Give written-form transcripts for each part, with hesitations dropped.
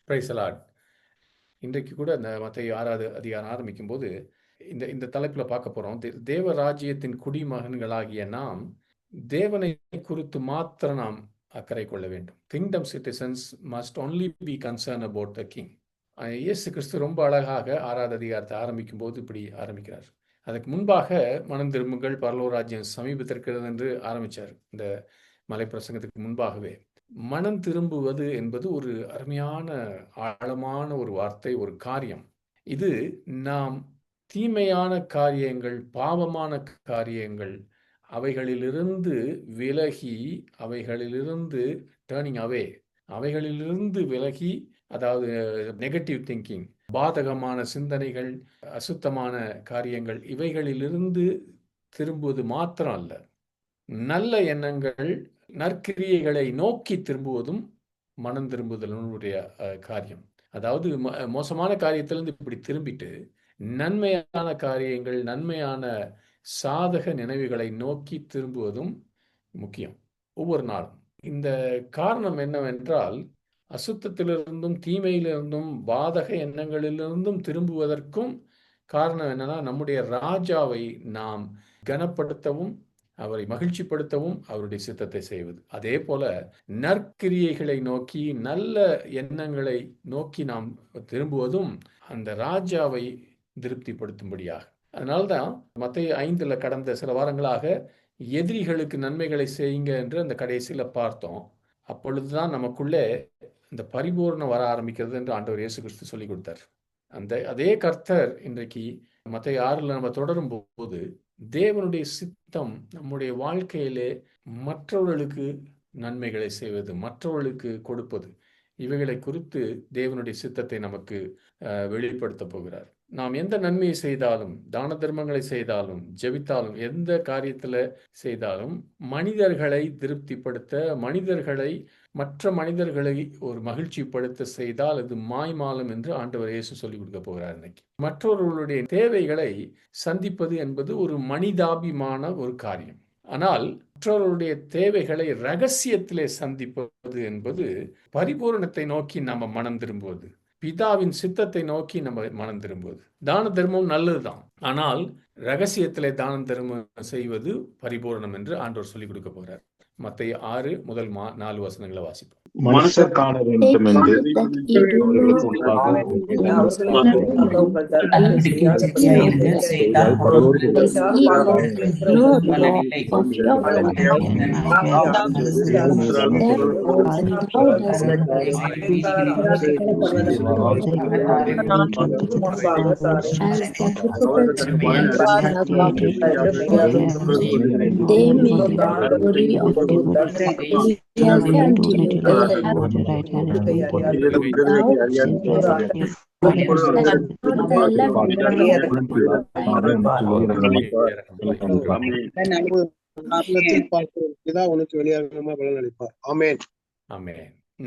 Praise the Lord. இன்றைக்கு கூட இந்த மத்தேயு 6வது அதிகாரம் ஆரம்பிக்கும்போது இந்த இந்த தலைப்பில் பார்க்க போகிறோம். தேவ ராஜ்யத்தின் குடிமகன்களாகிய நாம் தேவனை குறித்து மாத்திரம் நாம் அக்கறை கொள்ள வேண்டும். Kingdom citizens must only be concern about the king. இயேசு கிறிஸ்து ரொம்ப அழகாக 6வது அதிகாரத்தை ஆரம்பிக்கும் போது இப்படி ஆரம்பிக்கிறார். அதுக்கு முன்பாக மனம் திரும்புங்கள், பரலோக ராஜ்யம் சமீபத்திருக்கிறது என்று ஆரம்பித்தார். இந்த மலைப்பிரசங்கத்துக்கு முன்பாகவே மனம் திரும்புவது என்பது ஒரு அருமையான ஆழமான ஒரு வார்த்தை, ஒரு காரியம். இது நாம் தீமையான காரியங்கள், பாவமான காரியங்கள், அவைகளிலிருந்து விலகி, அவைகளிலிருந்து டர்னிங் அவே, அவைகளிலிருந்து விலகி, அதாவது நெகட்டிவ் திங்கிங், பாதகமான சிந்தனைகள், அசுத்தமான காரியங்கள், இவைகளிலிருந்து திரும்புவது மாத்திரம் அல்ல, நல்ல எண்ணங்கள், நற்கிரியைகளை நோக்கி திரும்புவதும் மனம் திரும்புதலுடைய காரியம். அதாவது மோசமான காரியத்திலிருந்து இப்படி திரும்பிட்டு நன்மையான காரியங்கள், நன்மையான சாதக நினைவுகளை நோக்கி திரும்புவதும் முக்கியம் ஒவ்வொரு நாளும். இந்த காரணம் என்னவென்றால், அசுத்தத்திலிருந்தும் தீமையிலிருந்தும் பாதக எண்ணங்களிலிருந்தும் திரும்புவதற்கும் காரணம் என்னன்னா, நம்முடைய ராஜாவை நாம் கனப்படுத்தவும், அவரை மகிழ்ச்சிப்படுத்தவும், அவருடைய சித்தத்தை செய்வது. அதே போல நற்கிரியைகளை நோக்கி, நல்ல எண்ணங்களை நோக்கி நாம் திரும்புவதும் அந்த ராஜாவை திருப்திப்படுத்தும்படியாக. அதனால்தான் மத்தேயு 5ல் கடந்த சில வாரங்களாக எதிரிகளுக்கு நன்மைகளை செய்யுங்க என்று அந்த கடைசியில் பார்த்தோம். அப்பொழுதுதான் நமக்குள்ளே இந்த பரிபூர்ணம் வர ஆரம்பிக்கிறது என்று ஆண்டவர் இயேசு கிறிஸ்து சொல்லிக் கொடுத்தார். அதே கர்த்தர் இன்றைக்கு மத்தேயு 6ல் நம்ம தொடரும் போது தேவனுடைய சித்தம் நம்முடைய வாழ்க்கையிலே மற்றவர்களுக்கு நன்மைகளை செய்வது, மற்றவர்களுக்கு கொடுப்பது, இவைகளை குறித்து தேவனுடைய சித்தத்தை நமக்கு வெளிப்படுத்த போகிறார். நாம் எந்த நன்மையை செய்தாலும், தான தர்மங்களை செய்தாலும், ஜெபித்தாலும், எந்த காரியத்தில் செய்தாலும் மனிதர்களை திருப்திப்படுத்த, மற்ற மனிதர்களை ஒரு மகிழ்ச்சிப்படுத்த செய்தால் அது மாய்மாலம் என்று ஆண்டவர் இயேசு சொல்லிக் கொடுக்க போகிறார். இன்னைக்கு மற்றவர்களுடைய தேவைகளை சந்திப்பது என்பது ஒரு மனிதாபிமான ஒரு காரியம். ஆனால் மற்றவர்களுடைய தேவைகளை ரகசியத்திலே சந்திப்பது என்பது பரிபூரணத்தை நோக்கி நம்ம மனம் திரும்புவது, பிதாவின் சித்தத்தை நோக்கி நம்ம மனம் திரும்புவது. தான தர்மம் நல்லதுதான், ஆனால் ரகசியத்திலே தான தர்மம் செய்வது பரிபூரணம் என்று ஆண்டவர் சொல்லிக் கொடுக்க போகிறார். மத்தேயு 6 முதல் 4 வசனங்களை வாசிப்போம். மனுஷர் காண வேண்டும் என்று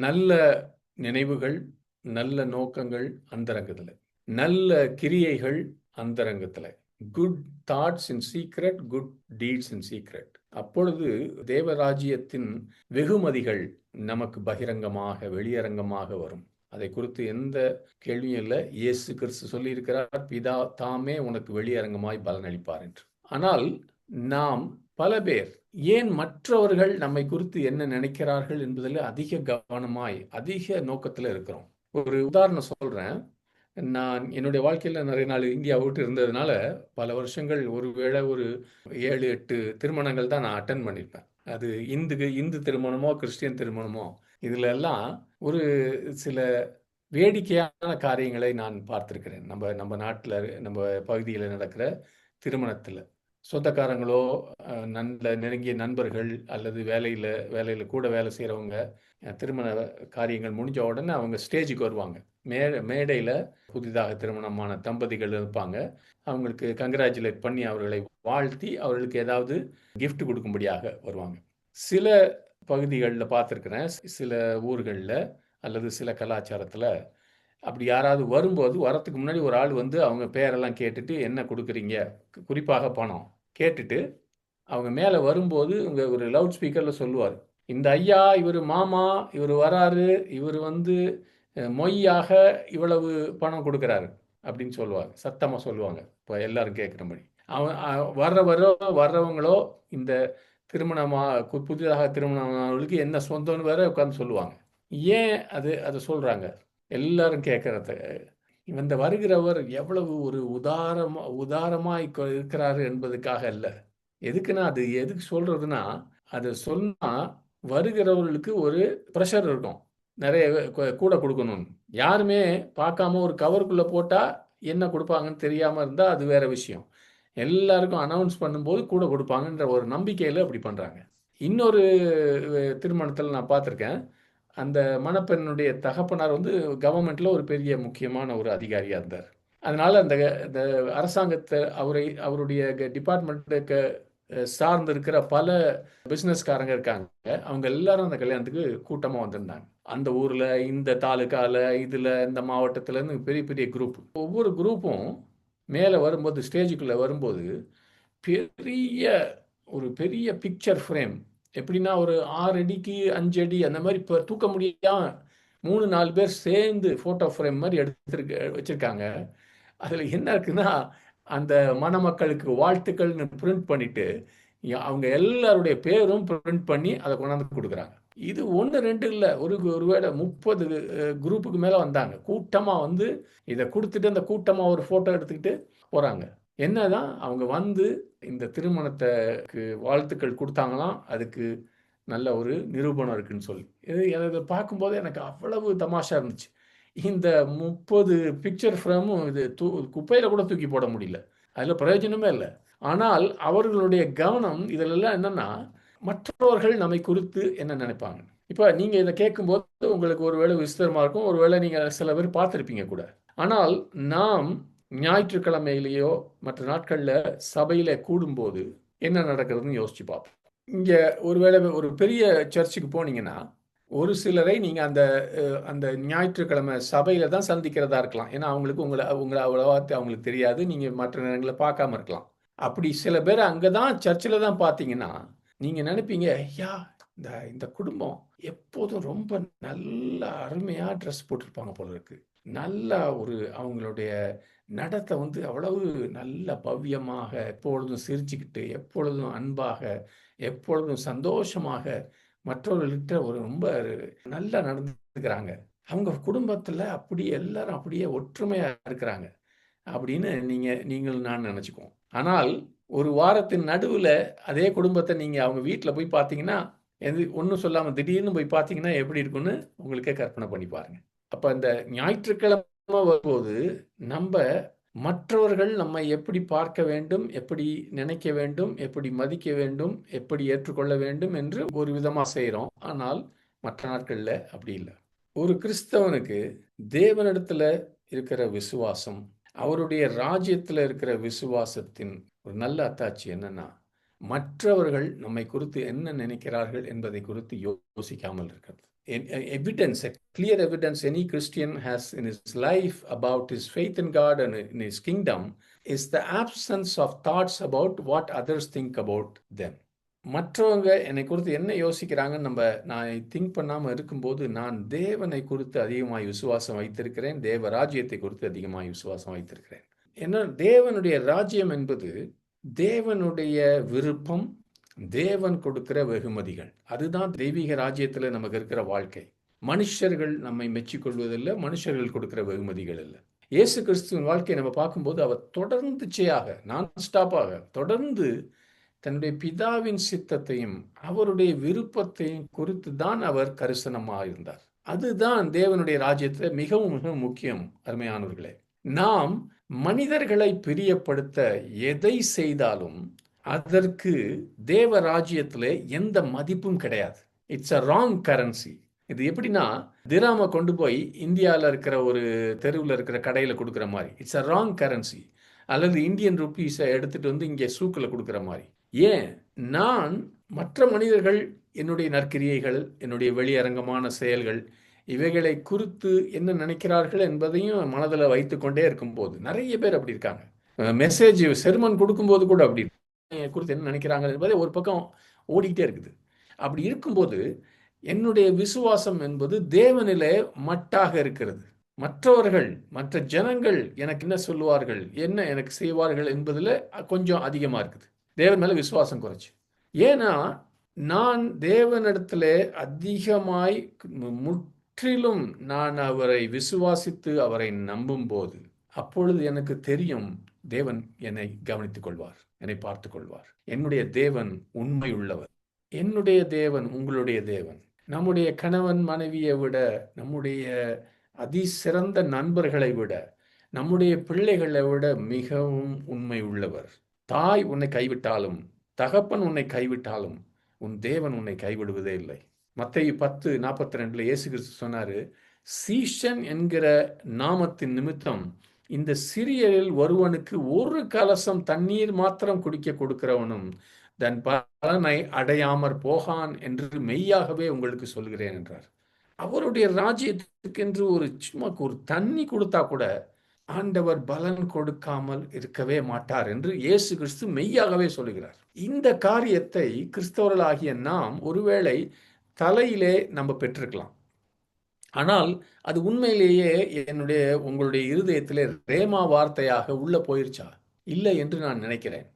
நல்ல நினைவுகள், நல்ல நோக்கங்கள் அந்தரங்கத்தில், நல்ல கிரியைகள் அந்தரங்கத்தில், good thoughts in secret, good deeds in secret. அப்பொழுது தேவராஜ்யத்தின் வெகுமதிகள் நமக்கு பகிரங்கமாக, வெளியரங்கமாக வரும். அதை குறித்து எந்த கேள்வியும் இல்லை. இயேசு கிறிஸ்து சொல்லியிருக்கிறார், பிதா தாமே உனக்கு வெளியரங்கமாய் பலனளிப்பார் என்று. ஆனால் நாம் பல பேர் ஏன் மற்றவர்கள் நம்மை குறித்து என்ன நினைக்கிறார்கள் என்பதில் அதிக கவனமாய், அதிக நோக்கத்தில் இருக்கிறோம். ஒரு உதாரணம் சொல்றேன். நான் என்னுடைய வாழ்க்கையில் நிறைய நாள் இந்தியா விட்டு இருந்ததுனால பல வருஷங்கள், ஒருவேளை ஒரு 7-8 திருமணங்கள் தான் நான் அட்டன் பண்ணியிருப்பேன். அது இந்து திருமணமோ கிறிஸ்டியன் திருமணமோ, இதுல எல்லாம் ஒரு சில வேடிக்கையான காரியங்களை நான் பார்த்திருக்கிறேன். நம்ம நாட்டில், நம்ம பகுதியில் நடக்கிற திருமணத்தில் சொந்தக்காரங்களோ, நல்ல நெருங்கிய நண்பர்கள் அல்லது வேலையில் கூட வேலை செய்கிறவங்க, திருமண காரியங்கள் முடிஞ்ச உடனே அவங்க ஸ்டேஜுக்கு வருவாங்க. மேடையில் புதிதாக திருமணமான தம்பதிகள் இருப்பாங்க. அவங்களுக்கு கங்க்ராச்சுலேட் பண்ணி, அவர்களை வாழ்த்தி, அவர்களுக்கு ஏதாவது கிஃப்ட் கொடுக்கும்படியாக வருவாங்க. சில பகுதிகளில் பார்த்துருக்குறேன், சில ஊர்களில் அல்லது சில கலாச்சாரத்தில் அப்படி யாராவது வரும்போது, வரத்துக்கு முன்னாடி ஒரு ஆள் வந்து அவங்க பேரெல்லாம் கேட்டுட்டு, என்ன கொடுக்குறீங்க, குறிப்பாக பணம் கேட்டுட்டு, அவங்க மேலே வரும்போது இங்கே ஒரு லவுட் ஸ்பீக்கரில் சொல்லுவார், இந்த ஐயா, இவர் மாமா, இவர் வராரு, இவர் வந்து மொய்யாக இவ்வளவு பணம் கொடுக்குறாரு அப்படின்னு சொல்லுவாங்க, சத்தமாக சொல்லுவாங்க. இப்போ எல்லாரும் கேட்குறபடி அவன் வர்றவங்களோ இந்த புதிதாக திருமணமானவர்களுக்கு என்ன சொந்தம்னு வேற உட்காந்து சொல்லுவாங்க. ஏன் அதை சொல்றாங்க? எல்லாரும் கேட்கறத, இந்த வருகிறவர் எவ்வளவு ஒரு உதாரமாய் இருக்கிறாரு என்பதுக்காக அல்ல. எதுக்குன்னா, அது எதுக்கு சொல்றதுன்னா, அதை சொன்னா வருகிறவர்களுக்கு ஒரு ப்ரெஷர் இருக்கும். நிறைய கூட கொடுக்கணும்னு. யாருமே பார்க்காம ஒரு கவருக்குள்ள போட்டா என்ன கொடுப்பாங்கன்னு தெரியாம இருந்தா அது வேற விஷயம். எல்லாருக்கும் அனௌன்ஸ் பண்ணும்போது கூட கொடுப்பாங்கன்ற ஒரு நம்பிக்கையில அப்படி பண்றாங்க. இன்னொரு திருமணத்தில் நான் பார்த்துருக்கேன். அந்த மணப்பெண்ணுடைய தகப்பனார் வந்து கவர்மெண்ட்ல ஒரு பெரிய முக்கியமான ஒரு அதிகாரியா இருந்தார். அதனால அந்த இந்த அரசாங்கத்தை அவருடைய டிபார்ட்மெண்ட்டுக்கு சார்ந்து இருக்கிற பல பிசினஸ்காரங்க இருக்காங்க. அவங்க எல்லாரும் அந்த கல்யாணத்துக்கு கூட்டமா வந்திருந்தாங்க. அந்த ஊர்ல, இந்த தாலுகால, இதுல, இந்த மாவட்டத்துலன்னு பெரிய பெரிய குரூப். ஒவ்வொரு குரூப்பும் மேல வரும்போது, ஸ்டேஜுக்குள்ள வரும்போது பெரிய பெரிய பிக்சர் ஃப்ரேம், எப்படின்னா ஒரு 6 அடிக்கு 5 அடி அந்த மாதிரி இப்போ தூக்க முடியாம 3-4 பேர் சேர்ந்து ஃபோட்டோ ஃப்ரேம் மாதிரி வச்சிருக்காங்க. அதில் என்ன இருக்குன்னா, அந்த மணமக்களுக்கு வாழ்த்துக்கள்னு பிரிண்ட் பண்ணிட்டு அவங்க எல்லாருடைய பேரும் பிரிண்ட் பண்ணி அதை கொண்டாந்து கொடுக்குறாங்க. இது 1 2 இல்லை, ஒருவேளை 30 குரூப்புக்கு மேலே வந்தாங்க. கூட்டமாக வந்து இதை கொடுத்துட்டு அந்த கூட்டமாக ஒரு ஃபோட்டோ எடுத்துக்கிட்டு போகிறாங்க. என்னதான் அவங்க வந்து இந்த திருமணத்துக்கு வாழ்த்துக்கள் கொடுத்தாங்களாம், அதுக்கு நல்ல ஒரு நிரூபணம் இருக்குன்னு சொல்லி. இதை பார்க்கும்போது எனக்கு அவ்வளவு தமாஷா இருந்துச்சு. இந்த 30 பிக்சர் ஃப்ரேமும் இது குப்பையில் கூட தூக்கி போட முடியல, அதில் பிரயோஜனமே இல்லை. ஆனால் அவர்களுடைய கவனம் இதிலெல்லாம் என்னன்னா, மற்றவர்கள் நம்மை குறித்து என்ன நினைப்பாங்க. இப்போ நீங்கள் இதை கேட்கும்போது உங்களுக்கு ஒருவேளை விசித்திரமாக இருக்கும், ஒருவேளை நீங்கள் சில பேர் பார்த்துருப்பீங்க கூட. ஆனால் நாம் ஞாயிற்றுக்கிழமையிலேயோ மற்ற நாட்களில் சபையில் கூடும்போது என்ன நடக்கிறதுன்னு யோசிச்சு பார்ப்போம். இங்கே ஒருவேளை ஒரு பெரிய சர்ச்சுக்கு போனீங்கன்னா ஒரு சிலரை நீங்கள் அந்த ஞாயிற்றுக்கிழமை சபையில் தான் சந்திக்கிறதா இருக்கலாம். ஏன்னா உங்களை அவ்வளவா அவங்களுக்கு தெரியாது, நீங்கள் மற்ற நேரங்களில் பார்க்காம இருக்கலாம். அப்படி சில பேர் அங்கே தான் சர்ச்சில் தான் பார்த்தீங்கன்னா நீங்கள் நினைப்பீங்க, ஐயா இந்த குடும்பம் எப்போதும் ரொம்ப நல்ல அருமையாக ட்ரெஸ் போட்டிருப்பாங்க போல இருக்கு, நல்ல அவங்களுடைய நடத்தை வந்து அவ்வளவு நல்ல பவ்யமாக, எப்பொழுதும் சிரிச்சுக்கிட்டு, எப்பொழுதும் அன்பாக, எப்பொழுதும் சந்தோஷமாக மற்றவர்கள்கிட்ட ரொம்ப நல்லா நடந்துக்கிறாங்க. அவங்க குடும்பத்தில் அப்படியே எல்லாரும் அப்படியே ஒற்றுமையாக இருக்கிறாங்க அப்படின்னு நான் நினச்சிக்குவோம். ஆனால் ஒரு வாரத்தின் நடுவில் அதே குடும்பத்தை நீங்கள் அவங்க வீட்டில் போய் பார்த்தீங்கன்னா, ஒன்றும் சொல்லாமல் திடீர்னு போய் பார்த்தீங்கன்னா எப்படி இருக்குன்னு உங்களுக்கே கற்பனை பண்ணி பாருங்க. அப்போ இந்த ஞாயிற்றுக்கிழமை வரும்போது நம்ம மற்றவர்கள் நம்மை எப்படி பார்க்க வேண்டும், எப்படி நினைக்க வேண்டும், எப்படி மதிக்க வேண்டும், எப்படி ஏற்றுக்கொள்ள வேண்டும் என்று ஒரு விதமாக செய்கிறோம். ஆனால் மற்ற நாட்களில் அப்படி இல்லை. ஒரு கிறிஸ்தவனுக்கு தேவனிடத்தில் இருக்கிற விசுவாசம், அவருடைய ராஜ்யத்தில் இருக்கிற விசுவாசத்தின் ஒரு நல்ல அத்தாட்சி என்னன்னா, மற்றவர்கள் நம்மை குறித்து என்ன நினைக்கிறார்கள் என்பதை குறித்து யோசிக்காமல் இருக்கிறது. Evidence, a clear evidence any Christian has in his life about his faith in God and in his kingdom is the absence of thoughts about what others think about them. மற்றவங்க என்னை குறித்து என்ன யோசிக்கிறாங்கன்னு நான் திங்க் பண்ணாமல் இருக்கும்போது நான் தேவனை குறித்து அதிகமாக விசுவாசம் வைத்திருக்கிறேன், தேவ ராஜ்யத்தை குறித்து அதிகமாக விசுவாசம் வைத்திருக்கிறேன். ஏன்னா தேவனுடைய ராஜ்யம் என்பது தேவனுடைய விருப்பம், தேவன் கொடுக்கிற வெகுமதிகள். அதுதான் தெய்வீக ராஜ்யத்தில் நமக்கு இருக்கிற வாழ்க்கை. மனுஷர்கள் நம்மை மெச்சிக்கொள்வதில்லை, மனுஷர்கள் கொடுக்கிற வெகுமதிகள் இல்லை. இயேசு கிறிஸ்துவின் வாழ்க்கையை நம்ம பார்க்கும்போது அவர் தொடர்ந்துச்சையாக, நான் ஸ்டாப்பாக தொடர்ந்து தன்னுடைய பிதாவின் சித்தத்தையும் அவருடைய விருப்பத்தையும் குறித்து தான் அவர் கரிசனமாக இருந்தார். அதுதான் தேவனுடைய ராஜ்யத்தில் மிகவும் மிகவும் முக்கியம். அருமையானவர்களே, நாம் மனிதர்களை பிரியப்படுத்த எதை செய்தாலும் அதற்கு தேவ ராஜ்யத்தில் எந்த மதிப்பும் கிடையாது. It's a wrong currency. இது எப்படின்னா, திராம கொண்டு போய் இந்தியாவில் இருக்கிற ஒரு தெருவில் இருக்கிற கடையில் கொடுக்குற மாதிரி இட்ஸ் அ ராங் கரன்சி. அல்லது இந்தியன் ருப்பீஸை எடுத்துட்டு வந்து இங்கே சூக்கில் கொடுக்குற மாதிரி. ஏன்? நான் மற்ற மனிதர்கள் என்னுடைய நற்கிரியைகள், என்னுடைய வெளியரங்கமான செயல்கள், இவைகளை குறித்து என்ன நினைக்கிறார்கள் என்பதையும் மனதில் வைத்துக்கொண்டே இருக்கும்போது நிறைய பேர் அப்படி இருக்காங்க. மெசேஜ் செர்மன் கொடுக்கும்போது கூட அப்படி குறித்து என்ன நினைக்கிறாங்க என்பதை ஒரு பக்கம் ஓடிக்கிட்டே இருக்குது. அப்படி இருக்கும்போது என்னுடைய விசுவாசம் என்பது தேவனிலே மட்டாக இருக்கிறது. மற்றவர்கள், மற்ற ஜனங்கள் எனக்கு என்ன சொல்லுவார்கள், என்ன எனக்கு செய்வார்கள் என்பதில் கொஞ்சம் அதிகமாக இருக்குது. தேவன் மேலே விசுவாசம் குறைச்சி. ஏன்னா நான் தேவனிடத்திலே அதிகமாய் முற்றிலும் நான் அவரை விசுவாசித்து அவரை நம்பும் போது, அப்பொழுது எனக்கு தெரியும் தேவன் என்னை கவனித்துக் கொள்வார், என்னை பார்த்துக் கொள்வார். என்னுடைய தேவன் உண்மை உள்ளவர். என்னுடைய தேவன் உங்களுடைய தேவன். நம்முடைய கணவன் மனைவியை விட, நம்முடைய அதிசிறந்த நண்பர்களை விட, நம்முடைய பிள்ளைகளை விட மிகவும் உண்மை உள்ளவர். தாய் உன்னை கைவிட்டாலும், தகப்பன் உன்னை கைவிட்டாலும், உன் தேவன் உன்னை கைவிடுவதே இல்லை. மத்தேயு 10:42 இயேசு கிறிஸ்து சொன்னாரு, சீஷன் என்கிற நாமத்தின் நிமித்தம் இந்த சிறியரில் ஒருவனுக்கு ஒரு கலசம் தண்ணீர் மாத்திரம் குடிக்க கொடுக்கிறவனும் தன் பலனை அடையாமற் போகான் என்று மெய்யாகவே உங்களுக்கு சொல்கிறேன் என்றார். அவருடைய ராஜ்யத்துக்கென்று சும்மா ஒரு தண்ணி கொடுத்தா கூட ஆண்டவர் பலன் கொடுக்காமல் இருக்கவே மாட்டார் என்று இயேசு கிறிஸ்து மெய்யாகவே சொல்லுகிறார். இந்த காரியத்தை கிறிஸ்தவர்களாகிய நாம் ஒருவேளை தலையிலே நம்ம பெற்றிருக்கலாம். ஆனால் அது உண்மையிலேயே உங்களுடைய இருதயத்திலே ரேமா வார்த்தையாக உள்ள போயிருச்சா? இல்லை என்று நான் நினைக்கிறேன்.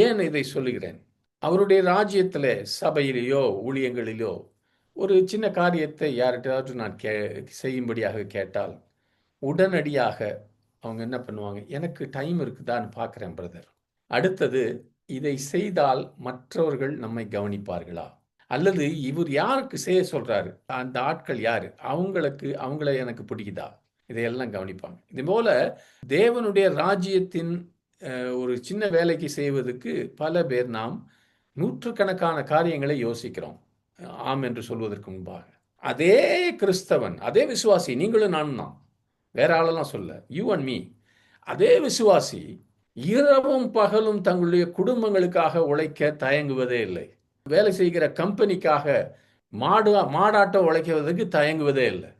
ஏன் இதை சொல்லுகிறேன்? அவருடைய ராஜ்யத்தில் சபையிலேயோ ஊழியங்களிலோ ஒரு சின்ன காரியத்தை யார்கிட்டயாவது நான் செய்யும்படியாக கேட்டால் உடனடியாக அவங்க என்ன பண்ணுவாங்க, எனக்கு டைம் இருக்குதான்னு பார்க்குறேன் பிரதர். அடுத்தது, இதை செய்தால் மற்றவர்கள் நம்மை கவனிப்பார்களா, அல்லது இவர் யாருக்கு செய்ய சொல்றாரு, அந்த ஆட்கள் யாரு, அவங்கள எனக்கு பிடிக்குதா, இதையெல்லாம் கவனிப்பாங்க. இது போல தேவனுடைய ராஜ்யத்தின் ஒரு சின்ன வேலைக்கு செய்வதற்கு பல பேர் நாம் நூற்றுக்கணக்கான காரியங்களை யோசிக்கிறோம், ஆம் என்று சொல்வதற்கு முன்பாக. அதே கிறிஸ்தவன், அதே விசுவாசி, நீங்களும் நானும் தான், வேற ஆளெல்லாம் சொல்ல, யூ அண்ட் மீ, அதே விசுவாசி இரவும் பகலும் தங்களுடைய குடும்பங்களுக்காக உழைக்க தயங்குவதே இல்லை. வேலை செய்கிற கம்பெனிக்காக மாடாட்டம் உழைக்கிறதுக்கு தயங்குவதே இல்லை.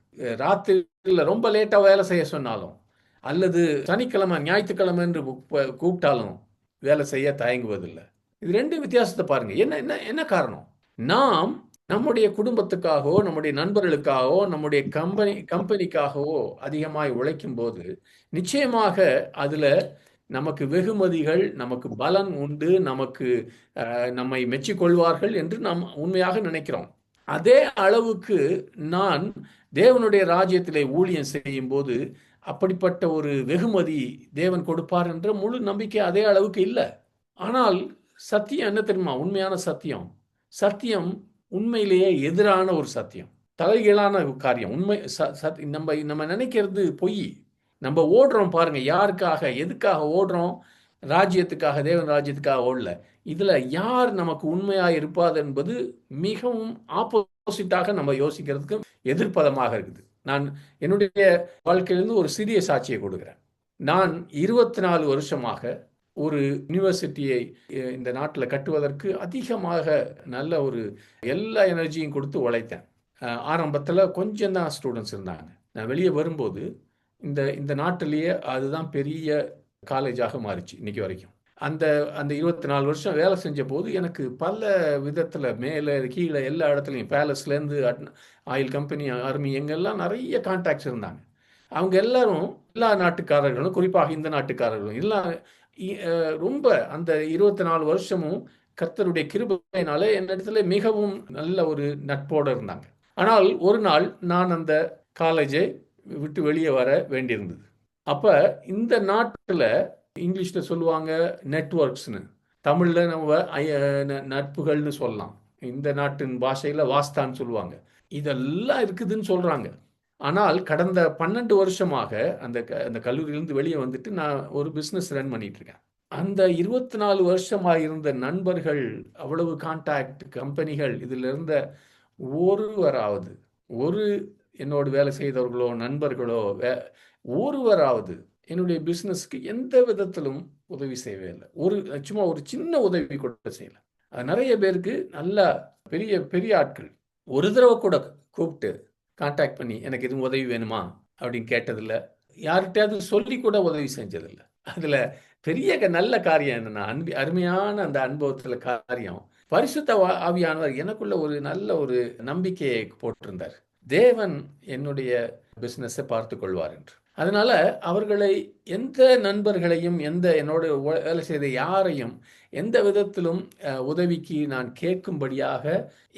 ராத்திரியில் ரொம்ப லேட்டாக வேலை செய்ய சொன்னாலும், அல்லது சனிக்கிழமை ஞாயிற்றுக்கிழமை என்று கூப்பிட்டாலும் வேலை செய்ய தயங்குவதில்லை. இது ரெண்டு வித்தியாசத்தை பாருங்க. என்ன காரணம்? நாம் நம்முடைய குடும்பத்துக்காகவோ, நம்முடைய நண்பர்களுக்காகவோ, நம்முடைய கம்பெனிக்காகவோ அதிகமாய் உழைக்கும் போது நிச்சயமாக அதுல நமக்கு வெகுமதிகள், நமக்கு பலன் உண்டு, நம்மை மெச்சிக்கொள்வார்கள் என்று நாம் உண்மையாக நினைக்கிறோம். அதே அளவுக்கு நான் தேவனுடைய ராஜ்யத்திலே ஊழியம் செய்யும் போது அப்படிப்பட்ட ஒரு வெகுமதி தேவன் கொடுப்பார் என்ற முழு நம்பிக்கை அதே அளவுக்கு இல்லை. ஆனால் சத்தியம் என்ன தெரியுமா? உண்மையான சத்தியம் உண்மையிலேயே எதிரான ஒரு சத்தியம், தலைகீழான காரியம். உண்மை நம்ம நினைக்கிறது பொய். நம்ம ஓடுறோம் பாருங்க, யாருக்காக, எதுக்காக ஓடுறோம்? ராஜ்யத்துக்காக, தேவன் ராஜ்யத்துக்காக ஓடல. இதுல யார் நமக்கு உண்மையா இருப்பாது என்பது மிகவும் ஆப்போசிட்டாக நம்ம யோசிக்கிறதுக்கு எதிர்ப்பதமாக இருக்குது. நான் என்னுடைய வாழ்க்கையிலிருந்து ஒரு சிறிய சாட்சியை கொடுக்கிறேன். நான் 24 வருஷமாக ஒரு யூனிவர்சிட்டியை இந்த நாட்டில் கட்டுவதற்கு அதிகமாக நல்ல ஒரு எல்லா எனர்ஜியும் கொடுத்து உழைத்தேன். ஆரம்பத்தில் கொஞ்சம் தான் ஸ்டூடெண்ட்ஸ் இருந்தாங்க. நான் வெளியே வரும்போது இந்த நாட்டிலேயே அதுதான் பெரிய காலேஜாக மாறிச்சு இன்னைக்கு வரைக்கும். அந்த 24 வருஷம் வேலை செஞ்ச போது எனக்கு பல விதத்தில் மேலே கீழே எல்லா இடத்துலையும், பேலஸ்லேருந்து ஆயில் கம்பெனி, ஆர்மி, எங்கெல்லாம் நிறைய கான்டாக்ட்ஸ் இருந்தாங்க. அவங்க எல்லாரும், எல்லா நாட்டுக்காரர்களும், குறிப்பாக இந்த நாட்டுக்காரர்களும் எல்லாம் ரொம்ப அந்த 24 வருஷமும் கர்த்தருடைய கிருபையினாலே என்னிடத்துல மிகவும் நல்ல ஒரு நட்போடு இருந்தாங்க. ஆனால் ஒரு நாள் நான் அந்த காலேஜை விட்டு வெளியே வர வேண்டியிருந்தது. அப்போ இந்த நாட்டில் இங்கிலீஷில் சொல்லுவாங்க நெட்வொர்க்ஸ்னு, தமிழில் நம்ம நட்புகள்னு சொல்லலாம், இந்த நாட்டின் பாஷையில் வாஸ்தான்னு சொல்லுவாங்க. இதெல்லாம் இருக்குதுன்னு சொல்கிறாங்க. ஆனால் கடந்த 12 வருஷமாக அந்த கல்லூரியிலிருந்து வெளியே வந்துட்டு நான் ஒரு பிஸ்னஸ் ரன் பண்ணிட்டு இருக்கேன். அந்த 24 வருஷமாக இருந்த நண்பர்கள், அவ்வளவு கான்டாக்ட், கம்பெனிகள், இதில் இருந்த ஒருவராவது, என்னோடு வேலை செய்தவர்களோ நண்பர்களோ ஒருவராவது என்னுடைய பிஸ்னஸ்க்கு எந்த விதத்திலும் உதவி செய்யவே இல்லை. சும்மா ஒரு சின்ன உதவி கூட செய்யலை. நிறைய பேருக்கு நல்ல பெரிய பெரிய ஆட்கள் ஒரு தடவை கூட கூப்பிட்டு கான்டாக்ட் பண்ணி எனக்கு எதுவும் உதவி வேணுமா அப்படின்னு கேட்டதில்லை. யார்கிட்டயாவது சொல்லி கூட உதவி செஞ்சதில்லை. அதில் பெரிய நல்ல காரியம் என்னன்னா, அருமையான அந்த அனுபவத்தில் காரியம், பரிசுத்த ஆவியானவர் எனக்குள்ள ஒரு நல்ல ஒரு நம்பிக்கையை போட்டிருந்தார். தேவன் என்னுடைய பிசினஸை பார்த்து கொள்வார் என்று. அதனால அவர்களை, எந்த நண்பர்களையும், எந்த என்னோட வேலை செய்த யாரையும் எந்த விதத்திலும் உதவிக்கு நான் கேட்கும்படியாக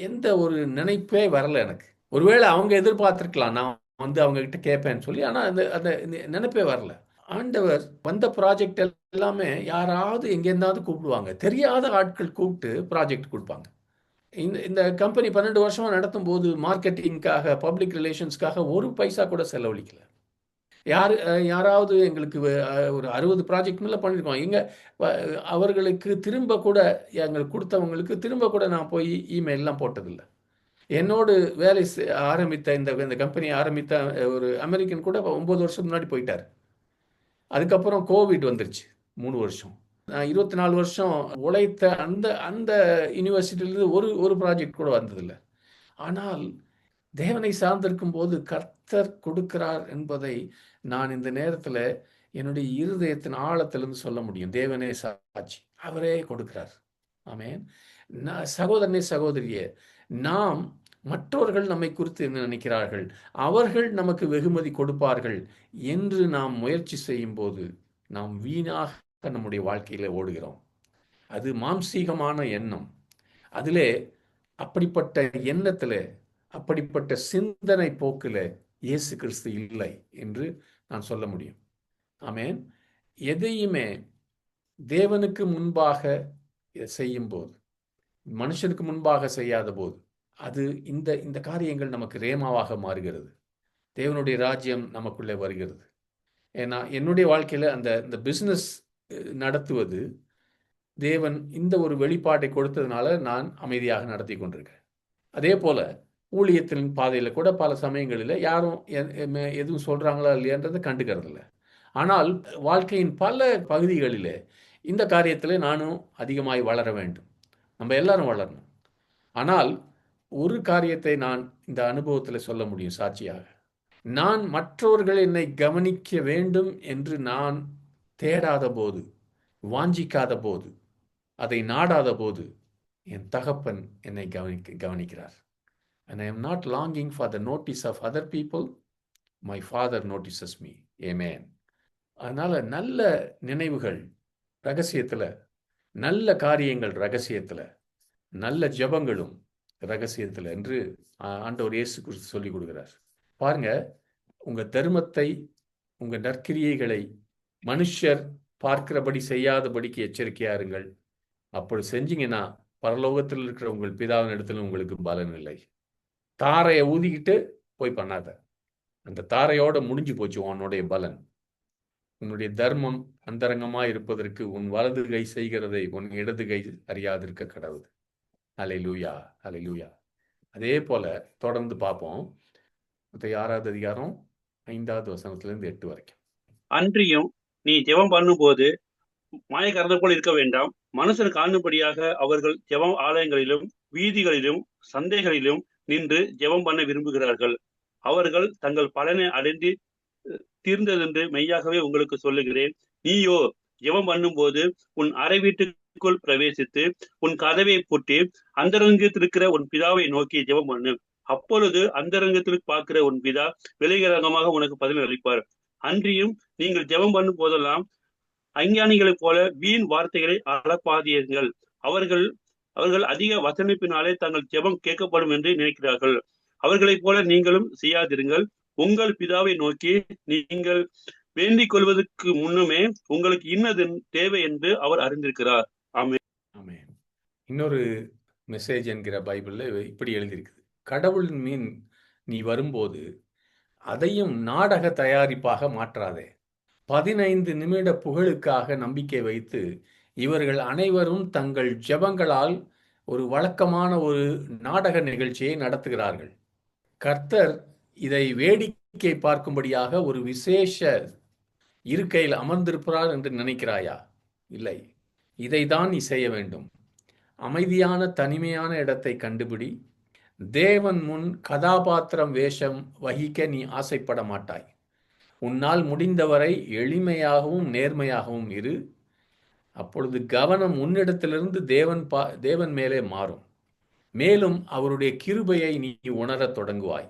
எந்த ஒரு நினைப்பே வரல எனக்கு. ஒருவேளை அவங்க எதிர்பார்த்திருக்கலாம் நான் வந்து அவங்க கிட்ட கேட்பேன்னு சொல்லி. ஆனால் அந்த அந்த நினைப்பே வரல. ஆண்டவர் வந்த ப்ராஜெக்ட் எல்லாமே யாராவது எங்கேருந்தாவது கூப்பிடுவாங்க. தெரியாத ஆட்கள் கூப்பிட்டு ப்ராஜெக்ட் கொடுப்பாங்க. இந்த இந்த கம்பெனி 12 வருஷமா நடத்தும் போது மார்க்கெட்டிங்காக, பப்ளிக் ரிலேஷன்ஸ்க்காக ஒரு பைசா கூட செலவழிக்கல. யாராவது எங்களுக்கு ஒரு 60 ப்ராஜெக்ட் மேலே பண்ணியிருக்கோம். அவர்களுக்கு திரும்ப கூட, எங்களுக்கு கொடுத்தவங்களுக்கு திரும்ப கூட நான் போய் இமெயிலெலாம் போட்டதில்லை. என்னோடு வேலை ஆரம்பித்த இந்த கம்பெனி ஆரம்பித்த ஒரு அமெரிக்கன் கூட 9 வருஷம் முன்னாடி போயிட்டார். அதுக்கப்புறம் கோவிட் வந்துருச்சு 3 வருஷம். நான் 24 வருஷம் உழைத்த அந்த அந்த யூனிவர்சிட்டியிலேருந்து ஒரு ப்ராஜெக்ட் கூட வந்ததில்லை. ஆனால் தேவனை சார்ந்திருக்கும் போது கர்த்தர் கொடுக்கிறார் என்பதை நான் இந்த நேரத்தில் என்னுடைய இருதயத்தின் ஆழத்திலிருந்து சொல்ல முடியும். தேவனே சாட்சி, அவரே கொடுக்கிறார். ஆமென். சகோதரனே, சகோதரியே, நாம் மற்றவர்கள் நம்மை குறித்து என்ன நினைக்கிறார்கள், அவர்கள் நமக்கு வெகுமதி கொடுப்பார்கள் என்று நாம் முயற்சி செய்யும் போது நாம் வீணாக நம்முடைய வாழ்க்கையில ஓடுகிறோம். அது மாம்சீகமான எண்ணம். அதிலே அப்படிப்பட்ட எண்ணத்தில், அப்படிப்பட்ட சிந்தனை போக்கில் இயேசு கிறிஸ்து இல்லை என்று நான் சொல்ல முடியும். ஆமென். எதையுமே தேவனுக்கு முன்பாக செய்யும் போது, மனுஷனுக்கு முன்பாக செய்யாத போது, அது இந்த இந்த காரியங்கள் நமக்கு ரேமாவாக மாறுகிறது. தேவனுடைய ராஜ்யம் நமக்குள்ளே வருகிறது. ஏன்னா என்னுடைய வாழ்க்கையில் இந்த பிஸ்னஸ் நடத்துவது தேவன் இந்த ஒரு வெளிப்பாட்டை கொடுத்ததுனால நான் அமைதியாக நடத்தி கொண்டிருக்கேன். அதே போல ஊழியத்தின் பாதையில் கூட பல சமயங்களில் யாரும் எதுவும் சொல்கிறாங்களா இல்லையன்றதை கண்டுக்கிறது இல்லை. ஆனால் வாழ்க்கையின் பல பகுதிகளில் இந்த காரியத்தில் நானும் அதிகமாய் வளர வேண்டும். நம்ம எல்லாரும் வளரணும். ஆனால் ஒரு காரியத்தை நான் இந்த அனுபவத்தில் சொல்ல முடியும் சாட்சியாக. நான் மற்றவர்கள் என்னை கவனிக்க வேண்டும் என்று நான் தேடாத போது, வாஞ்சிக்காத போது, அதை நாடாத போது என் தகப்பன் என்னை கவனிக்கிறார். And I am not longing for the notice of other people. My Father notices me. Amen. அதனால நல்ல நினைவுகள் ரகசியத்தில், நல்ல காரியங்கள் ரகசியத்தில், நல்ல ஜெபங்களும் ரகசியத்தில் என்று ஆண்டவர் இயேசு கிறிஸ்து சொல்லிக் கொடுக்கிறார். பாருங்க, உங்க தர்மத்தை, உங்க நற்கிரியைகளை மனுஷர் பார்க்கிறபடி செய்யாதபடிக்கு எச்சரிக்கையா இருங்கள். அப்படி செஞ்சீங்கன்னா பரலோகத்தில் இருக்கிற உங்கள் பிதாவின் இடத்துல உங்களுக்கு பலன் இல்லை. தாரையை ஊதிக்கிட்டு போய் பண்ணாத. அந்த தாரையோட முடிஞ்சு போச்சு உன்னுடைய பலன். உன்னுடைய தர்மம் அந்தரங்கமா இருப்பதற்கு உன் வலது கை செய்கிறதை உன் இடது கை அறியாதிருக்க கடவுது. அல்லேலூயா, அல்லேலூயா. அதே போல தொடர்ந்து பார்ப்போம். 6வது அதிகாரம் 5வது வசனத்திலிருந்து 8 வரைக்கும். அன்றியும் நீ ஜெபம் பண்ணும்போது மாயக்காரர்கள் போல் இருக்க வேண்டாம். மனுஷர் காணும்படியாக அவர்கள் ஜெபம் ஆலயங்களிலும் வீதிகளிலும் சந்தைகளிலும் நின்று ஜெபம் பண்ண விரும்புகிறார்கள். அவர்கள் தங்கள் பலனை அடைந்து தீர்ந்ததென்று மெய்யாகவே உங்களுக்கு சொல்லுகிறேன். நீயோ ஜெபம் பண்ணும்போது உன் அறை வீட்டுக்குள் பிரவேசித்து உன் கதவை பூட்டி அந்தரங்கத்தில் இருக்கிற உன் பிதாவை நோக்கி ஜெபம் பண்ணு. அப்பொழுது அந்தரங்கத்தில் பார்க்கிற உன் பிதா வெளிகரங்கமாக உனக்கு பதில் அளிப்பார். அன்றியும் நீங்கள் ஜெபம் பண்ணும் போதெல்லாம் அஞ்ஞானிகளைப் போல வீண் வார்த்தைகளை அளப்பாதீர்கள். அவர்கள் அதிக வசனிப்பினாலே தங்கள் ஜெபம் கேட்கப்படும் என்று நினைக்கிறார்கள். அவர்களைப் போல நீங்களும் செய்யாதிருங்கள். உங்கள் பிதாவை நோக்கி நீங்கள் வேண்டிக் கொள்வதற்கு முன்னுமே உங்களுக்கு இன்னது தேவை என்று அவர் அறிந்திருக்கிறார். ஆமென். ஆமென். இன்னொரு மெசேஜ் என்கிற பைபிள்ல இப்படி எழுதியிருக்குது. கடவுளின் மீன் நீ வரும்போது அதையும் நாடக தயாரிப்பாக மாற்றாதே. 15 நிமிட புகழுக்காக நம்பிக்கை வைத்து இவர்கள் அனைவரும் தங்கள் ஜெபங்களால் ஒரு வழக்கமான ஒரு நாடக நிகழ்ச்சியை நடத்துகிறார்கள். கர்த்தர் இதை வேடிக்கை பார்க்கும்படியாக ஒரு விசேஷ இருக்கையில் அமர்ந்திருப்பார் என்று நினைக்கிறாயா? இல்லை. இதைதான் நீ செய்ய வேண்டும். அமைதியான தனிமையான இடத்தை கண்டுபிடி. தேவன் முன் கதாபாத்திரம் வேஷம் வகிக்க நீ ஆசைப்பட மாட்டாய். உன்னால் முடிந்தவரை எளிமையாகவும் நேர்மையாகவும் இரு. அப்பொழுது கவனம் உன்னிடத்திலிருந்து தேவன் மேலே மாறும். மேலும் அவருடைய கிருபையை நீ உணரத் தொடங்குவாய்.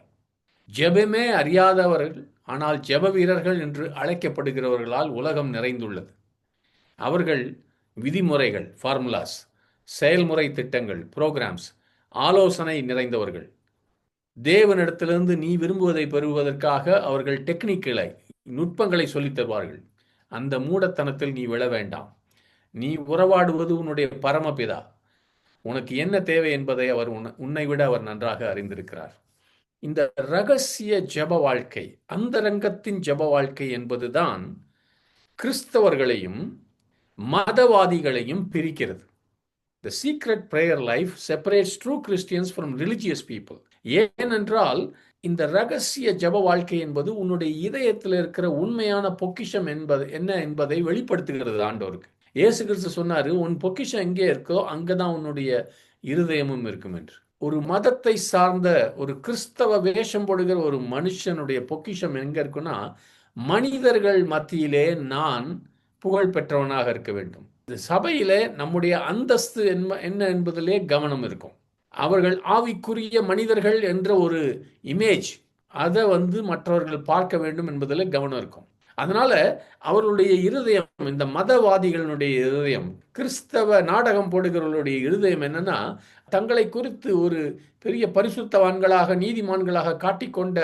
ஜெபமே அறியாதவர்கள், ஆனால் ஜெப வீரர்கள் என்று அழைக்கப்படுகிறவர்களால் உலகம் நிறைந்துள்ளது. அவர்கள் விதிமுறைகள், ஃபார்முலாஸ், செயல்முறை திட்டங்கள், புரோகிராம்ஸ், ஆலோசனை நிறைந்தவர்கள். தேவனிடத்திலிருந்து நீ விரும்புவதை பெறுவதற்காக அவர்கள் டெக்னிக்களை, நுட்பங்களை சொல்லித் தருவார்கள். அந்த மூடத்தனத்தில் நீ விழ வேண்டாம். நீ உறவாடுவது உன்னுடைய பரமபிதா. உனக்கு என்ன தேவை என்பதை அவர் உன்னை விட அவர் நன்றாக அறிந்திருக்கிறார். இந்த ரகசிய ஜெப வாழ்க்கை, அந்தரங்கத்தின் ஜெப வாழ்க்கை என்பதுதான் கிறிஸ்தவர்களையும் மதவாதிகளையும் பிரிக்கிறது. The secret prayer life separates true Christians from religious people. ஏனென்றால் இந்த ரகசிய ஜெப வாழ்க்கை என்பது உன்னுடைய இதயத்தில் இருக்கிற உண்மையான பொக்கிஷம் என்ன என்பதை வெளிப்படுத்துகிறது ஆண்டவருக்கு. இயேசு கிறிஸ்து சொன்னாரு, உன் பொக்கிஷம் எங்கே இருக்கோ அங்கதான் உன்னுடைய இருதயமும் இருக்கும் என்று. ஒரு மதத்தை சார்ந்த ஒரு கிறிஸ்தவ வேஷம் போடுகிற ஒரு மனுஷனுடைய பொக்கிஷம் எங்க இருக்குன்னா, மனிதர்கள் மத்தியிலே நான் புகழ் பெற்றவனாக இருக்க வேண்டும். சபையிலே நம்முடைய அந்தஸ்து என்ன என்பதிலே கவனம் இருக்கும். அவர்கள் ஆவிக்குரிய மனிதர்கள் என்ற ஒரு இமேஜ், அதை மற்றவர்கள் பார்க்க வேண்டும் என்பதில் கவனம் இருக்கும். அதனால அவர்களுடைய இருதயம், இந்த மதவாதிகளுடைய இருதயம், கிறிஸ்தவ நாடகம் போடுகிறவர்களுடைய இருதயம் என்னன்னா, தங்களை குறித்து ஒரு பெரிய பரிசுத்தவான்களாக, நீதிமான்களாக காட்டிக்கொண்ட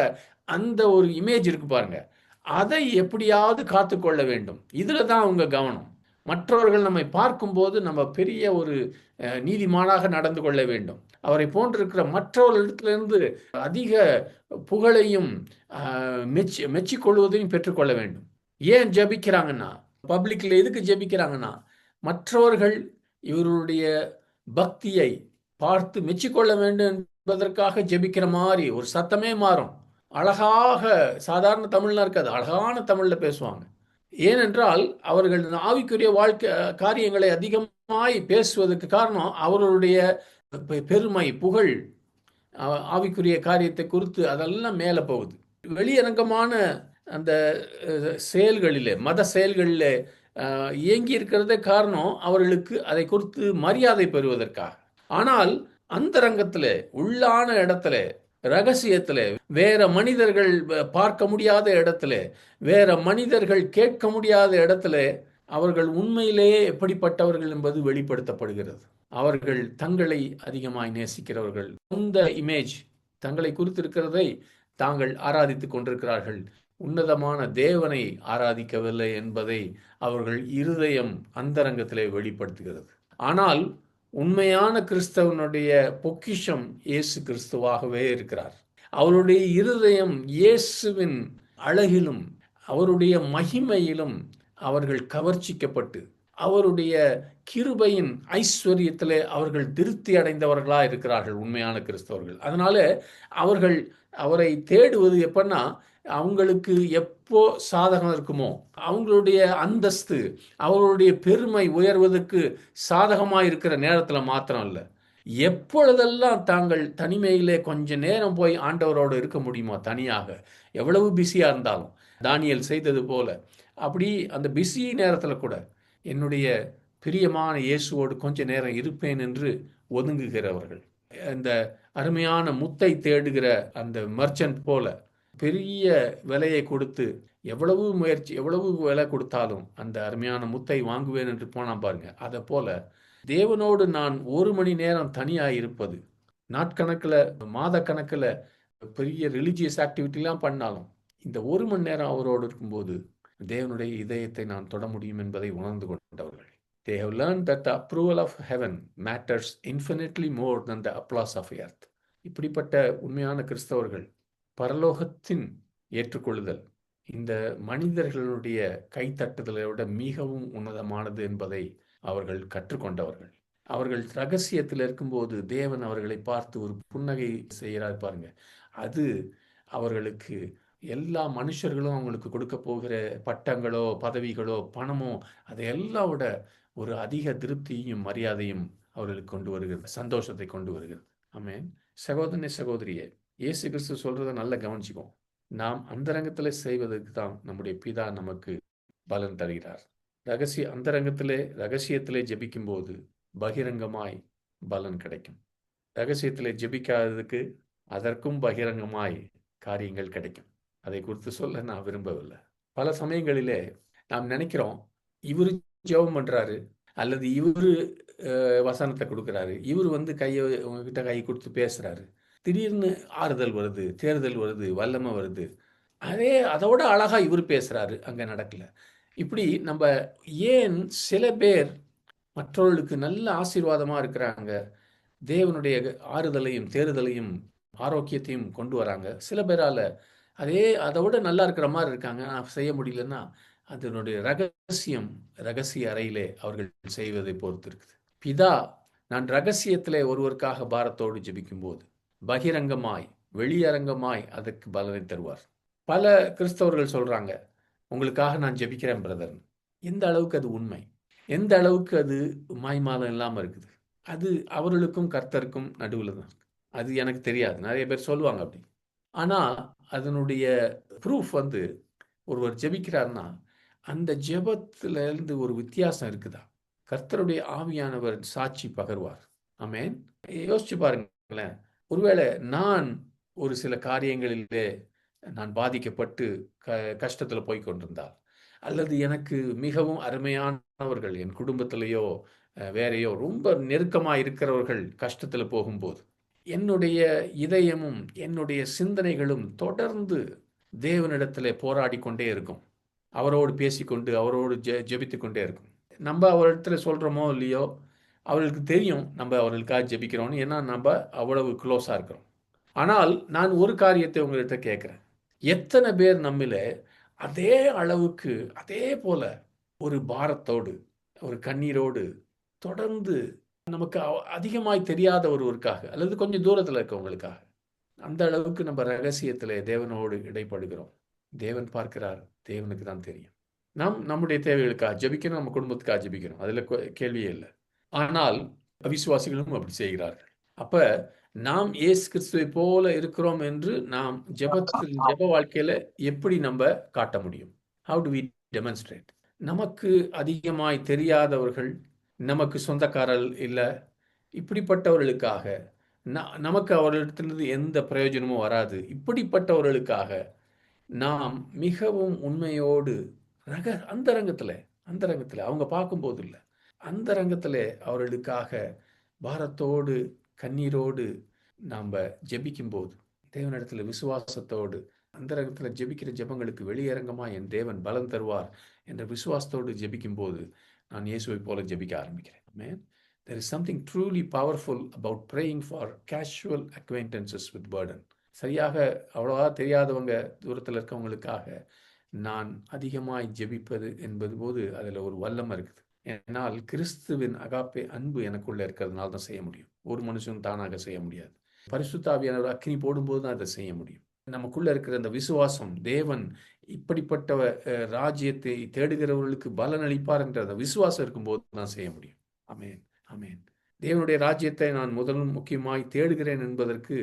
அந்த ஒரு இமேஜ் இருக்கு பாருங்க, அதை எப்படியாவது காத்துக்கொள்ள வேண்டும். இதுல தான் அவங்க கவனம். மற்றவர்கள் நம்மை பார்க்கும்போது நம்ம பெரிய ஒரு நீதிமானாக நடந்து கொள்ள வேண்டும். அவரை போன்றிருக்கிற மற்றவர்களிடத்திலிருந்து அதிக புகழையும் மெச்சிக்கொள்வதையும் பெற்றுக்கொள்ள வேண்டும். ஏன் ஜெபிக்கிறாங்கன்னா, பப்ளிக்ல எதுக்கு ஜெபிக்கிறாங்கன்னா, மற்றவர்கள் இவருடைய பக்தியை பார்த்து மெச்சிக்கொள்ள வேண்டும் என்பதற்காக ஜெபிக்கிற மாதிரி ஒரு சத்தமே மாறும். அழகாக, சாதாரண தமிழ்லாம் இருக்காது, அழகான தமிழ்ல பேசுவாங்க. ஏனென்றால் அவர்கள் ஆவிக்குரிய வாழ்க்கை காரியங்களை அதிகமாய் பேசுவதற்கு காரணம் அவர்களுடைய பெருமை, புகழ், ஆவிக்குரிய காரியத்தை குறித்து அதெல்லாம் மேலே போகுது. வெளியரங்கமான அந்த செயல்களிலே, மத செயல்களிலே இயங்கி இருக்கிறதே காரணம் அவர்களுக்கு அதை குறித்து மரியாதை பெறுவதற்காக. ஆனால் அந்தரங்கத்திலே, உள்ளான இடத்துல, ரகசியத்துல, வேற மனிதர்கள் பார்க்க முடியாத இடத்துல, வேற மனிதர்கள் கேட்க முடியாத இடத்துல அவர்கள் உண்மையிலேயே எப்படிப்பட்டவர்கள் என்பது வெளிப்படுத்தப்படுகிறது. அவர்கள் தங்களை அதிகமாய் நேசிக்கிறவர்கள். இந்த இமேஜ் தங்களை குறித்திருக்கிறதை தாங்கள் ஆராதித்துக் கொண்டிருக்கிறார்கள். உன்னதமான தேவனை ஆராதிக்கவில்லை என்பதை அவர்கள் இருதயம் அந்தரங்கத்திலே வெளிப்படுத்துகிறது. ஆனால் உண்மையான கிறிஸ்தவனுடைய பொக்கிஷம் இயேசு கிறிஸ்துவாகவே இருக்கிறார். அவருடைய இருதயம் இயேசுவின் அழகிலும் அவருடைய மகிமையிலும் அவர்கள் கவர்ச்சிக்கப்பட்டு, அவருடைய கிருபையின் ஐஸ்வர்யத்திலே அவர்கள் திருப்தி அடைந்தவர்களாக இருக்கிறார்கள் உண்மையான கிறிஸ்தவர்கள். அதனால அவர்கள் அவரை தேடுவது எப்பன்னா, அவங்களுக்கு எப்போ சாதகம் இருக்குமோ, அவங்களுடைய அந்தஸ்து, அவர்களுடைய பெருமை உயர்வதற்கு சாதகமாக இருக்கிற நேரத்தில் மாத்திரம் இல்லை, எப்பொழுதெல்லாம் தாங்கள் தனிமையிலே கொஞ்ச நேரம் போய் ஆண்டவரோடு இருக்க முடியுமோ, தனியாக எவ்வளவு பிஸியாக இருந்தாலும், தானியேல் செய்தது போல, அப்படி அந்த பிஸி நேரத்தில் கூட என்னுடைய பிரியமான இயேசுவோடு கொஞ்ச நேரம் இருப்பேன் என்று ஒதுங்குகிறவர்கள், அந்த அருமையான முத்தை தேடுகிற அந்த மர்ச்சன்ட் போல பெரிய விலையை கொடுத்து, எவ்வளவு விலை கொடுத்தாலும் அந்த அருமையான முத்தை வாங்குவேன் என்று போனா பாருங்க. அதை போல தேவனோடு நான் 1 மணி நேரம் தனியாக இருப்பது, நாட்கணக்கில், மாத கணக்கில் பெரிய ரிலிஜியஸ் ஆக்டிவிட்டிலாம் பண்ணாலும் இந்த 1 மணி நேரம் அவரோடு இருக்கும்போது தேவனுடைய இதயத்தை நான் தொட முடியும் என்பதை உணர்ந்து கொண்டவர்கள். They have learned that the approval of heaven matters infinitely more than the applause of earth. இப்படிப்பட்ட உண்மையான கிறிஸ்தவர்கள் பரலோகத்தின் ஏற்றுக்கொள்ளுதல் இந்த மனிதர்களுடைய கைத்தட்டுதலை விட மிகவும் உன்னதமானது என்பதை அவர்கள் கற்றுக்கொண்டவர்கள். அவர்கள் ரகசியத்தில் இருக்கும்போது தேவன் அவர்களை பார்த்து ஒரு புன்னகை செய்கிறார் பாருங்க. அது அவர்களுக்கு எல்லா மனுஷர்களும் அவங்களுக்கு கொடுக்க போகிற பட்டங்களோ, பதவிகளோ, பணமோ, அதையெல்லாம் விட ஒரு அதிக திருப்தியும் மரியாதையும் அவர்களுக்கு கொண்டு வருகிறது, சந்தோஷத்தை கொண்டு வருகிறது. ஆமென். சகோதரனே, சகோதரியே, இயேசு கிறிஸ்து சொல்றதை நல்லா கவனிச்சுக்கோம். நாம் அந்தரங்கத்தில் செய்வதற்கு தான் நம்முடைய பிதா நமக்கு பலன் தருகிறார். அந்தரங்கத்திலே ரகசியத்திலே ஜெபிக்கும்போது பகிரங்கமாய் பலன் கிடைக்கும். ரகசியத்திலே ஜெபிக்காததுக்கு அதற்கும் பகிரங்கமாய் காரியங்கள் கிடைக்கும். அதை குறித்து சொல்ல நான் விரும்பவில்லை. பல சமயங்களிலே நாம் நினைக்கிறோம், இவரு ஜெபம் பண்றாரு, அல்லது இவரு வசனத்தை கொடுக்குறாரு, இவர் உங்ககிட்ட கை கொடுத்து பேசுறாரு, திடீர்னு ஆறுதல் வருது, தேர்தல் வருது, வல்லமை வருது, அதோட அழகா இவர் பேசுறாரு, அங்க நடக்கல. இப்படி நம்ம ஏன் சில பேர் மற்றவர்களுக்கு நல்ல ஆசீர்வாதமா இருக்கிறாங்க, தேவனுடைய ஆறுதலையும் தேறுதலையும் ஆரோக்கியத்தையும் கொண்டு வராங்க, சில பேரால அதை விட நல்லா இருக்கிற மாதிரி இருக்காங்க, நான் செய்ய முடியலன்னா அதனுடைய ரகசிய அறையிலே அவர்கள் செய்வதை பொறுத்து இருக்குது. பிதா நான் ரகசியத்திலே ஒருவருக்காக பாரத்தோடு ஜெபிக்கும் போது பகிரங்கமாய் வெளியரங்கமாய் அதற்கு பலனை தருவார். பல கிறிஸ்தவர்கள் சொல்றாங்க, உங்களுக்காக நான் ஜெபிக்கிறேன் பிரதர். எந்த அளவுக்கு அது உண்மை, எந்த அளவுக்கு அது மாய்மாலம் இல்லாமல் இருக்குது, அது அவர்களுக்கும் கர்த்தருக்கும் நடுவில் தான். அது எனக்கு தெரியாது, நிறைய பேர் சொல்லுவாங்க அப்படி. ஆனால் அதனுடைய ப்ரூஃப் ஒருவர் ஜெபிக்கிறார்னா அந்த ஜெபத்திலிருந்து ஒரு வித்தியாசம் இருக்குதா, கர்த்தருடைய ஆவியானவர் சாட்சி பகர்வார். ஆமென். யோசிச்சு பாருங்களேன், ஒருவேளை நான் ஒரு சில காரியங்களிலே நான் பாதிக்கப்பட்டு கஷ்டத்தில் போய் கொண்டிருந்தால், அல்லது எனக்கு மிகவும் அருமையானவர்கள் என் குடும்பத்திலேயோ வேறையோ ரொம்ப நெருக்கமாக இருக்கிறவர்கள் கஷ்டத்தில் போகும்போது, என்னுடைய இதயமும் என்னுடைய சிந்தனைகளும் தொடர்ந்து தேவனிடத்தில் போராடி கொண்டே இருக்கும், அவரோடு பேசிக்கொண்டு அவரோடு ஜெபித்து கொண்டே இருக்கும். நம்ம அவரிடத்துல சொல்கிறோமோ இல்லையோ, அவர்களுக்கு தெரியும் நம்ம அவர்களுக்காக ஜெபிக்கிறோன்னு, ஏன்னா நம்ம அவ்வளவு க்ளோஸாக இருக்கிறோம். ஆனால் நான் ஒரு காரியத்தை உங்கள்கிட்ட கேட்குறேன், எத்தனை பேர் நம்மில அதே அளவுக்கு அதே போல ஒரு பாரத்தோடு ஒரு கண்ணீரோடு தொடர்ந்து நமக்கு அதிகமாய் தெரியாத ஒருவருக்காக அல்லது கொஞ்சம் தூரத்தில் இருக்கவங்களுக்காக அந்த அளவுக்கு நம்ம ரகசியத்தில் தேவனோடு இடைப்படுகிறோம்? தேவன் பார்க்கிறார், தேவனுக்கு தான் தெரியும். நம்முடைய தேவைகளுக்காக ஜெபிக்கணும், நம்ம குடும்பத்துக்காக ஜெபிக்கணும், அதில் கேள்வியே இல்லை. ஆனால் அவிசுவாசிகளும் அப்படி செய்கிறார்கள். அப்ப நாம் இயேசு கிறிஸ்துவை போல இருக்கிறோம் என்று நாம் ஜெப வாழ்க்கையில எப்படி நம்ம காட்ட முடியும்? How do we demonstrate? நமக்கு அதிகமாய் தெரியாதவர்கள், நமக்கு சொந்தக்காரர்கள் இல்லை, இப்படிப்பட்டவர்களுக்காக நமக்கு அவர்களிடத்திலிருந்து எந்த பிரயோஜனமும் வராது, இப்படிப்பட்டவர்களுக்காக நாம் மிகவும் உண்மையோடு அந்தரங்கத்தில் அவங்க பார்க்கும்போது இல்லை, அந்தரங்கத்தில் அவர்களுக்காக பாரத்தோடு கண்ணீரோடு நாம் ஜெபிக்கும்போது, தேவனிடத்தில் விசுவாசத்தோடு அந்தரங்கத்தில் ஜெபிக்கிற ஜெபங்களுக்கு வெளியரங்கமாக என் தேவன் பலம் தருவார் என்ற விசுவாசத்தோடு ஜெபிக்கும்போது நான் இயேசுவை போல ஜெபிக்க ஆரம்பிக்கிறேன். Amen. There is something truly powerful about praying for casual acquaintances with burden. சரியாக அவ்வளோவா தெரியாதவங்க தூரத்தில் இருக்கவங்களுக்காக நான் அதிகமாய் ஜெபிப்பது என்பது போது அதில் ஒரு வல்லமை இருக்குது. என்னால் கிறிஸ்துவின் அகாப்பே அன்பு எனக்குள்ளே இருக்கிறதுனால தான் செய்ய முடியும். ஒரு மனுஷன் தானாக செய்ய முடியாது. பரிசுத்த ஆவியானவர் அக்கினி போடும்போது தான் அதை செய்ய முடியும். நமக்குள்ள இருக்கிற அந்த விசுவாசம், தேவன் இப்படிப்பட்ட ராஜ்யத்தை தேடுகிறவர்களுக்கு பலன் அளிப்பார் என்ற அந்த விசுவாசம் இருக்கும்போது தான் செய்ய முடியும். ஆமென், ஆமென். தேவனுடைய ராஜ்யத்தை நான் முதலும் முக்கியமாய் தேடுகிறேன் என்பதற்கு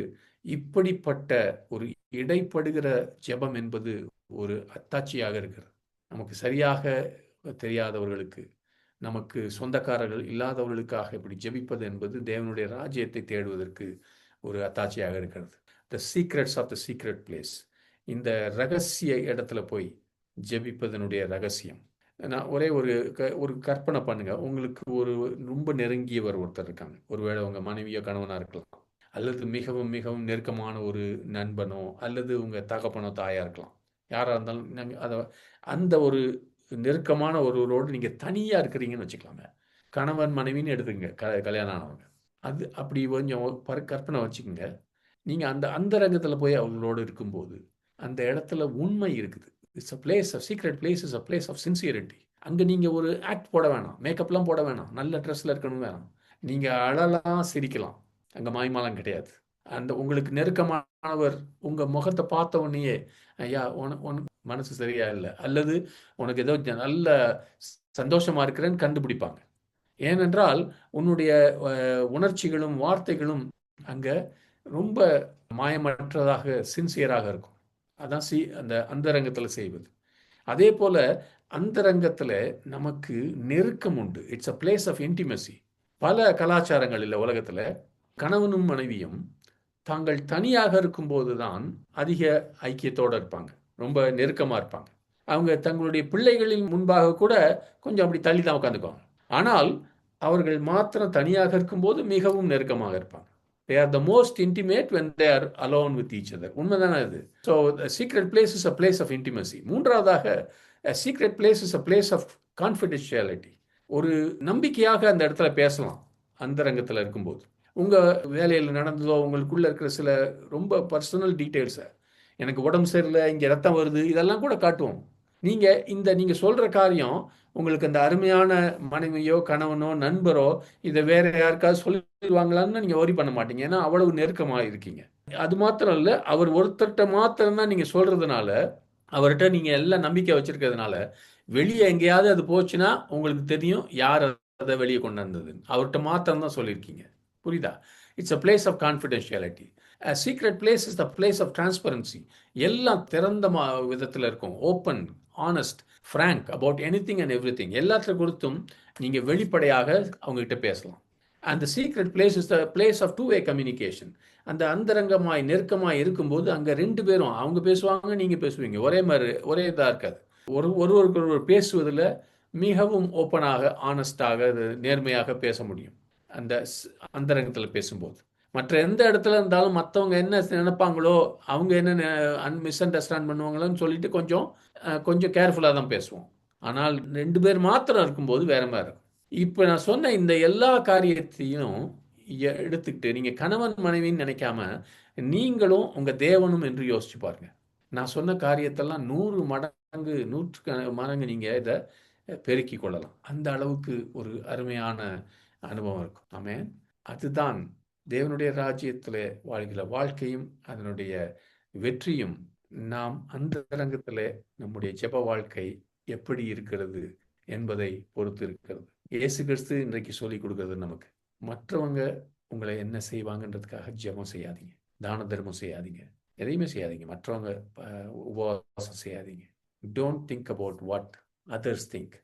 இப்படிப்பட்ட ஒரு இடைப்படுகிற ஜெபம் என்பது ஒரு அத்தாட்சியாக இருக்கிறது. நமக்கு சரியாக தெரியாதவர்களுக்கு, நமக்கு சொந்தக்காரர்கள் இல்லாதவர்களுக்காக இப்படி ஜெபிப்பது என்பது தேவனுடைய ராஜ்யத்தை தேடுவதற்கு ஒரு அத்தாட்சியாக இருக்கிறது. The secrets of the secret place, இந்த ரகசிய இடத்துல போய் ஜெபிப்பதனுடைய ரகசியம். நான் ஒரே ஒரு கற்பனை பண்ணுங்க, உங்களுக்கு ஒரு ரொம்ப நெருங்கியவர் ஒருத்தர் இருக்காங்க. ஒருவேளை உங்கள் மனைவியோ கணவனாக இருக்கலாம், அல்லது மிகவும் மிகவும் நெருக்கமான ஒரு நண்பனோ, அல்லது உங்கள் தகப்பனோ தாயாக இருக்கலாம். யாராக இருந்தாலும் நாங்கள் அந்த ஒரு நெருக்கமான ஒருவரோடு நீங்கள் தனியாக இருக்கிறீங்கன்னு வச்சுக்கலாங்க. கணவன் மனைவின்னு எடுத்துக்கங்க, கல்யாணம் ஆனவங்க. அது அப்படி கொஞ்சம் கற்பனை வச்சுக்கோங்க. நீங்கள் அந்த ரங்கத்தில் போய் அவங்களோடு இருக்கும்போது அந்த இடத்துல உண்மை இருக்குது. It's a place of secret place, is a place of sincerity. அங்கே நீங்கள் ஒரு ஆக்ட் போட வேணாம், மேக்கப்லாம் போட வேணாம், நல்ல ட்ரெஸ்ஸில் இருக்கணும் வேணாம். நீங்கள் அழலாம், சிரிக்கலாம், அங்கே மாய்மாலம் கிடையாது. அந்த உங்களுக்கு நெருக்கமானவர் உங்கள் முகத்தை பார்த்த உடனேயே, ஐயா உனக்கு மனசு சரியா இல்லை, அல்லது உனக்கு ஏதோ நல்ல சந்தோஷமாக இருக்கிறேன்னு கண்டுபிடிப்பாங்க. ஏனென்றால் உன்னுடைய உணர்ச்சிகளும் வார்த்தைகளும் அங்கே ரொம்ப மாயமற்றதாக சின்சியராக இருக்கும். அதான் அந்த ரங்கத்தில் செய்வது. அதே போல அந்தரங்கத்துல நமக்கு நெருக்கம் உண்டு. It's a place of intimacy. பல கலாச்சாரங்களில் உலகத்துல கணவனும் மனைவியும் தாங்கள் தனியாக இருக்கும்போது தான் அதிக ஐக்கியத்தோடு இருப்பாங்க, ரொம்ப நெருக்கமா இருப்பாங்க. அவங்க தங்களுடைய பிள்ளைகளின் முன்பாக கூட கொஞ்சம் அப்படி தள்ளி தான் உட்காந்துக்குவாங்க. ஆனால் அவர்கள் மாத்திரம் தனியாக இருக்கும்போது மிகவும் நெருக்கமாக இருப்பாங்க. They are the most intimate when they are alone with each other. உண்மைதானே இது? So the secret place is a place of intimacy. மூன்றாவதாக, a secret place is a place of confidentiality. ஒரு நம்பிக்கையாக அந்த இடத்துல பேசலாம் அந்தரங்கத்தில் இருக்கும்போது. உங்க வேலையில் நடந்ததோ, உங்களுக்குள்ள இருக்கிற சில ரொம்ப பர்சனல் டீட்டெயில்ஸை, எனக்கு உடம்பு சரியில்லை, இங்கே ரத்தம் வருது, இதெல்லாம் கூட காட்டுவோம். நீங்க சொல்ற காரியம் உங்களுக்கு அந்த அருமையான மனைவியோ கணவனோ நண்பரோ இதை வேற யாருக்காவது சொல்லிடுவாங்களான்னு நீங்க worry பண்ண மாட்டீங்க. ஏன்னா அவ்வளவு நெருக்கமா இருக்கீங்க. அது மாத்திரம் இல்ல, அவர் ஒருத்தர்கிட்ட மாத்திரம் தான் நீங்க சொல்றதுனால, அவர்கிட்ட நீங்க எல்லாம் நம்பிக்கை வச்சிருக்கிறதுனால, வெளியே எங்கேயாவது அது போச்சுன்னா உங்களுக்கு தெரியும் யார் அதை வெளியே கொண்டு வந்தது. அவர்கிட்ட மாத்திரம் தான் சொல்லியிருக்கீங்க. புரியுதா? It's a place of confidentiality. A secret place is the place of transparency. எல்லாம் திறந்த விதத்தில் இருக்கும். Open, honest, frank about anything and everything. எல்லாத்துல குறித்தும் நீங்க வெளிப்படையாக அவங்க கிட்ட பேசலாம். And the secret place is the place of two-way communication. அந்த அந்தரங்கமாய் நெருக்கமாய் இருக்கும்போது அங்க ரெண்டு பேரும் அவங்க பேசுவாங்க, நீங்க பேசுவீங்க. ஒரே இதா இருக்காது. ஒருவருக்கு பேசுவதில் மிகவும் ஓப்பனாக, ஆனஸ்டாக, நேர்மையாக பேச முடியும் அந்த அந்தரங்கத்தில் பேசும்போது. மற்ற எந்த இடத்துல இருந்தாலும் மற்றவங்க என்ன நினைப்பாங்களோ, அவங்க என்ன மிஸ் அண்டர்ஸ்டாண்ட் பண்ணுவாங்களோன்னு சொல்லிட்டு கொஞ்சம் கேர்ஃபுல்லாக தான் பேசுவோம். ஆனால் ரெண்டு பேர் மாத்திரம் இருக்கும்போது வேற மாதிரி இருக்கும். இப்போ நான் சொன்ன இந்த எல்லா காரியத்தையும் எடுத்துக்கிட்டு நீங்கள் கணவன் மனைவின்னு நினைக்காம நீங்களும் உங்கள் தேவனும் என்று யோசிச்சு பாருங்க. நான் சொன்ன காரியத்தெல்லாம் 100 மடங்கு நீங்கள் இதை பெருக்கி கொள்ளலாம். அந்த அளவுக்கு ஒரு அருமையான அனுபவம் இருக்கும். ஆமென். அதுதான் தேவனுடைய ராஜ்யத்தில் வாழ்கிற வாழ்க்கையும் அதனுடைய வெற்றியும். நாம் அந்தரங்கத்தில் நம்முடைய ஜெப வாழ்க்கை எப்படி இருக்கிறது என்பதை பொறுத்து இருக்கிறது. இயேசு கிறிஸ்து இன்றைக்கு சொல்லிக் கொடுக்கிறது நமக்கு, மற்றவங்க உங்களை என்ன செய்வாங்கன்றதுக்காக ஜெபம் செய்யாதீங்க, தான தர்மம் செய்யாதீங்க, எதையுமே செய்யாதீங்க. மற்றவங்க உபவாசம் செய்யாதீங்க. Don't think about what others think.